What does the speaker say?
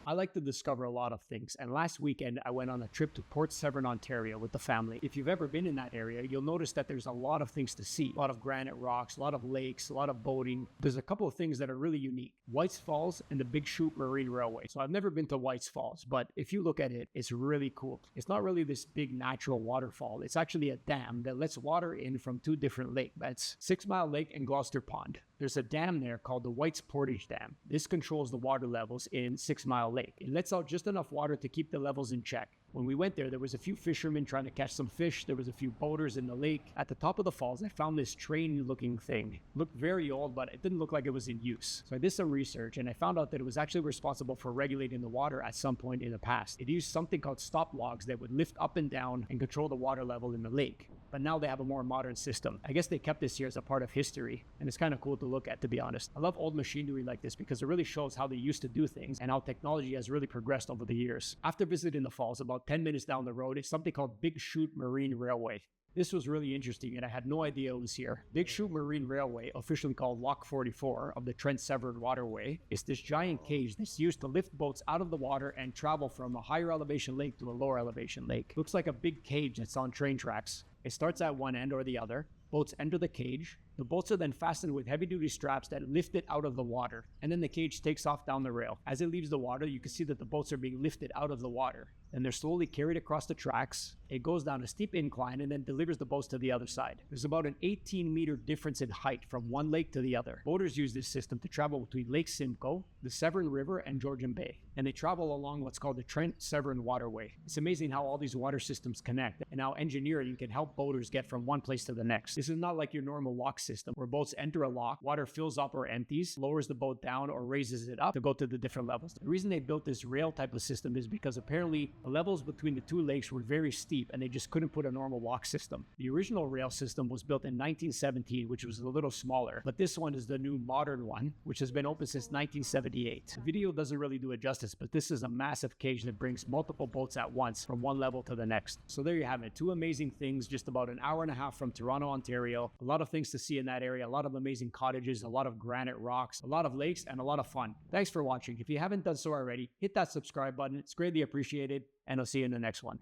I like to discover a lot of things, and last weekend I went on a trip to Port Severn, Ontario with the family. If you've ever been in that area, you'll notice that there's a lot of things to see. A lot of granite rocks, a lot of lakes, a lot of boating. There's a couple of things that are really unique. White's Falls and the Big Chute Marine Railway. So I've never been to White's Falls, but if you look at it, it's really cool. It's not really this big natural waterfall. It's actually a dam that lets water in from two different lakes. That's 6 Mile Lake and Gloucester Pond. There's a dam there called the White's Portage Dam. This controls the water levels in 6 Mile Lake. It lets out just enough water to keep the levels in check. When we went there was a few fishermen trying to catch some fish. There was a few boaters in the lake. At the top of the falls, I found this train-looking thing. It looked very old, but it didn't look like it was in use. So I did some research, and I found out that it was actually responsible for regulating the water at some point in the past. It used something called stop logs that would lift up and down and control the water level in the lake. But now they have a more modern system. I guess they kept this here as a part of history, and it's kind of cool to look at, to be honest. I love old machinery like this because it really shows how they used to do things and how technology has really progressed over the years. After visiting the falls, about 10 minutes down the road is something called Big Chute Marine Railway. This was really interesting, and I had no idea it was here. Big Chute Marine Railway, officially called Lock 44 of the Trent Severn Waterway, is this giant cage that's used to lift boats out of the water and travel from a higher elevation lake to a lower elevation lake. Looks like a big cage that's on train tracks. It starts at one end or the other. Boats enter the cage. The boats are then fastened with heavy-duty straps that lift it out of the water, and then the cage takes off down the rail. As it leaves the water, you can see that the boats are being lifted out of the water, and they're slowly carried across the tracks. It goes down a steep incline and then delivers the boats to the other side. There's about an 18-meter difference in height from one lake to the other. Boaters use this system to travel between Lake Simcoe, the Severn River, and Georgian Bay, and they travel along what's called the Trent Severn Waterway. It's amazing how all these water systems connect, and how engineering can help boaters get from one place to the next. This is not like your normal lock system where boats enter a lock, water fills up or empties, lowers the boat down or raises it up to go to the different levels. The reason they built this rail type of system is because apparently the levels between the two lakes were very steep and they just couldn't put a normal lock system. The original rail system was built in 1917, which was a little smaller, but this one is the new modern one, which has been open since 1978. The video doesn't really do it justice, but this is a massive cage that brings multiple boats at once from one level to the next. So there you have it, two amazing things just about an hour and a half from Toronto, Ontario. A lot of things to see in that area, a lot of amazing cottages, a lot of granite rocks, a lot of lakes, and a lot of fun. Thanks for watching. If you haven't done so already, hit that subscribe button. It's greatly appreciated, and I'll see you in the next one.